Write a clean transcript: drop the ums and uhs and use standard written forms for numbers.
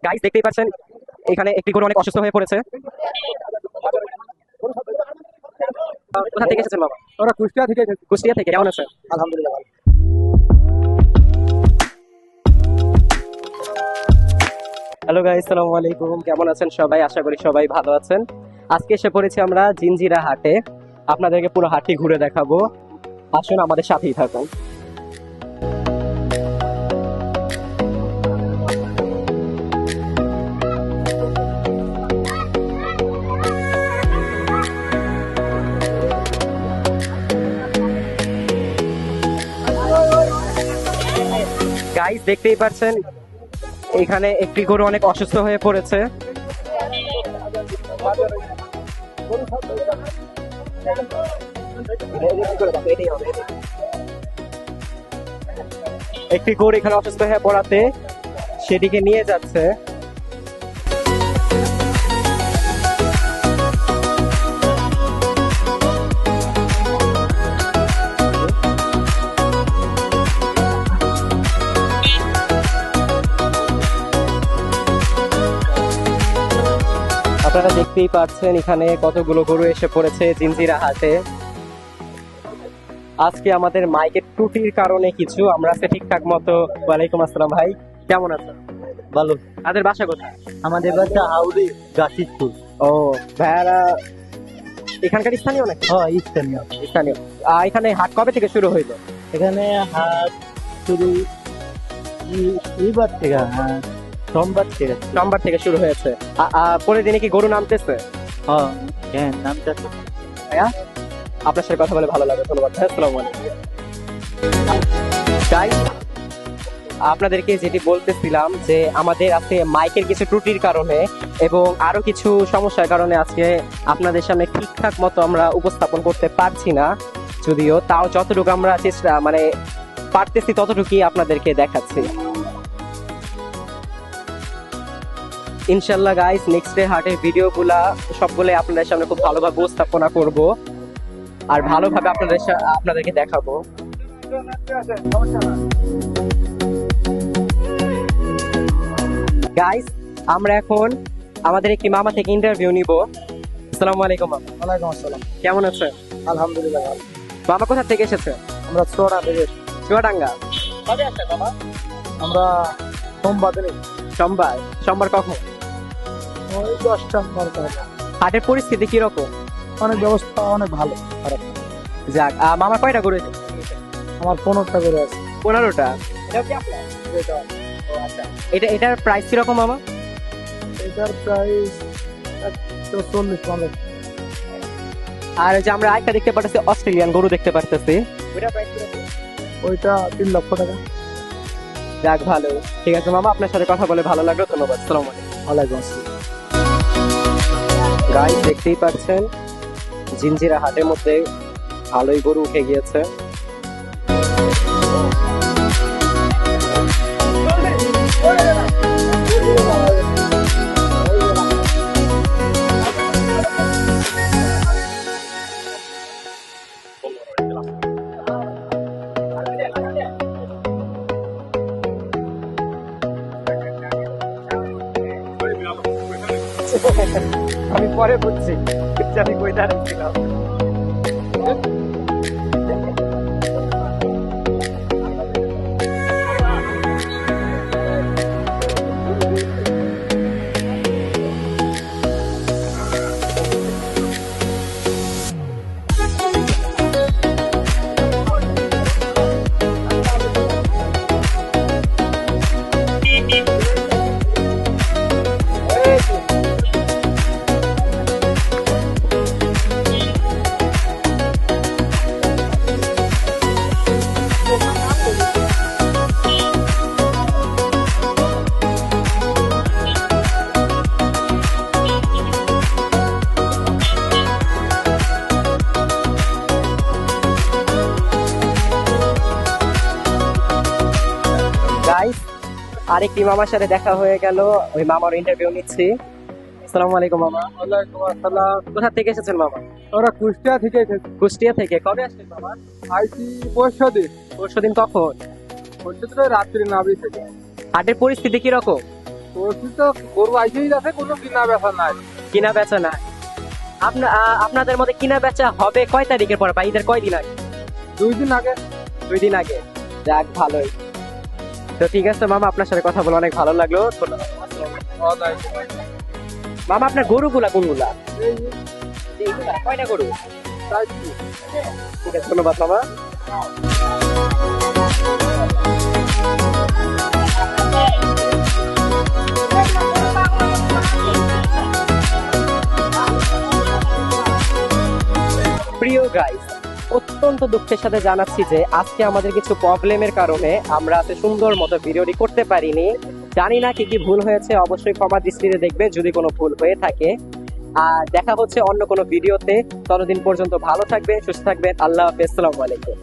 Guys দেখতেই পাচ্ছেন এখানে একটি গরু অনেক অসুস্থ হয়ে পড়েছে। কোথা থেকে এসেছেন বাবা? ওরা কুষ্টিয়া থেকে এসেছে। কুষ্টিয়া থেকে। কেমন আছেন? আলহামদুলিল্লাহ ভালো। হ্যালো গাইস, আসসালামু আলাইকুম। কেমন আছেন সবাই? আশা করি সবাই ভালো আছেন। আজকে এসে পড়েছি আমরা জিঞ্জিরা হাটে। আপনাদেরকে পুরো হাটটি ঘুরে দেখাবো। আসুন আমাদের সাথেই থাকুন। গাইস দেখতেই পাচ্ছেন এখানে একটি গরু অনেক অসুস্থ হয়ে পড়েছে। একটি গরু এখানে অসুস্থ হয়ে পড়াতে সেটিকে নিয়ে যাচ্ছে। আপনারা দেখতেই পাচ্ছেন এখানে কতগুলো গরু এসে পড়েছে জিঞ্জিরা হাটে। আজকে আমাদের মাইকের ত্রুটির কারণে কিছু আমরা আজকে ঠিকঠাক মতো। ওয়ালাইকুম আসসালাম ভাই, কেমন আছেন? ভালো। তাদের বাসা কোথায়? আমাদের বাচ্চা হাউড়ি গাছিপুর। ও ভাইয়ারা এখানকার স্থানীয় নাকি? হ্যাঁ, স্থানীয়। স্থানীয়। এখানে হাট কবে থেকে শুরু হইলো? এখানে হাট শুরু এইবার থেকে, হ্যাঁ সোমবার থেকে। সোমবার থেকে শুরু হয়েছে। পরের দিনে কি গরু নামতেছে? হ্যাঁ হ্যাঁ, নামটা ভাইয়া আপনার সাথে কথা বলে ভালো লাগে, ধন্যবাদ। আসসালামু আলাইকুম। তাই আপনাদেরকে যেটি বলতেছিলাম যে আমাদের আজকে মাইকের কিছু ত্রুটির কারণে এবং আরো কিছু সমস্যার কারণে আজকে আপনাদের সামনে ঠিকঠাক মতো আমরা উপস্থাপন করতে পারছি না, যদিও তাও যতটুকু আমরা চেষ্টা পারতেছি ততটুকুই আপনাদেরকে দেখাচ্ছি। ইনশাল্লাহ গাইস নেক্সট ডে হাটের ভিডিওগুলা সবগুলো আপনাদের সামনে খুব ভালোভাবে উপস্থাপনা করব আর ভালোভাবে আপনাদেরকে দেখাবো। গাইস আমরা এখন আমাদের একটি মামা থেকে ইন্টারভিউ নিব। আসসালামু আলাইকুম মামা। ওয়ালাইকুম আসসালাম। কেমন আছেন? আলহামদুলিল্লাহ ভালো। মামা কোথা থেকে এসেছে? আমরা চোরা থেকে চুয়াডাঙ্গা। কবে আসছেন মামা? আমরা সোমবার দিনে সোমবার। সোমবার কখন? ওই 10টা 12টা। হাটের পরিস্থিতি কিরকম? অনেক ব্যবস্থা অনেক ভালো, খারাপ না। যাক, মামা কয়টা করে? আমার 15টা করে আছে। 15টা। এটাও কি আপনার? এটা এটার প্রাইস কিরকম মামা? এটার প্রাইস 140। আর যে আমরা আরেকটা দেখতে পাচ্ছি অস্ট্রেলিয়ান গরু দেখতে পারতেছি, ওইটার প্রাইস কিরকম? ওইটা 3 লক্ষ টাকা। যাক ভালো, ঠিক আছে মামা, আপনার সাথে কথা বলে ভালো লাগলো, ধন্যবাদ। আসসালামু আলাইকুম। ওয়ালাইকুম আসসালাম। গাইস দেখতেই পাচ্ছেন জিঞ্জিরা হাটের মধ্যে ভালোই গরু উঠে গিয়েছে। আমি পরে বুঝছি আমি কই দাঁড়াচ্ছিলাম। গাইস আরেকটি মামার সাথে দেখা হয়ে গেল, ওই মামার ইন্টারভিউ নিচ্ছি। আসসালামু আলাইকুম মামা। ওয়ালাইকুম আসসালাম। কোথা থেকে এসেছেন মামা? ওরা কুষ্টিয়া থেকে এসেছে। কুষ্টিয়া থেকে। কবে আসলেন মামা? আইসি পরশুদিন। পরশুদিন। কখন? পরশুদিন রাত্রি নাবি থেকে। হাটের পরিস্থিতি কিরকম? করছি তো গরু আইসেই যাচ্ছে, কোনো কিনা বেচা নাই। কিনা বেচা না আপনাদের মধ্যে কিনা বেচা হবে কয় তারিখের পর বা ঈদের কয়দিন আগে? 2 দিন আগে। 2 দিন আগে। যাক, ভালোই। তো ঠিক আছে মামা, আপনার সাথে কথা বলে অনেক ভালো লাগলো। ধন্যবাদ। মামা, আপনার গরুগুলা কোনগুলা? এইগুলা কয়টা গরু? ঠিক আছে, ধন্যবাদ মামা। প্রিয় গাইস, অত্যন্ত দুঃখের সাথে জানাচ্ছি যে আজকে আমাদের কিছু প্রবলেমের কারণে আমরা আজকে সুন্দর মতো ভিডিওটি করতে পারিনি। জানি না কি কি ভুল হয়েছে, অবশ্যই ক্ষমা দৃষ্টিতে দেখবে যদি কোনো ভুল হয়ে থাকে। আর দেখা হচ্ছে অন্য কোনো ভিডিওতে। ততদিন পর্যন্ত ভালো থাকবেন, সুস্থ থাকবেন। আল্লাহ হাফেজ, আসসালামু আলাইকুম।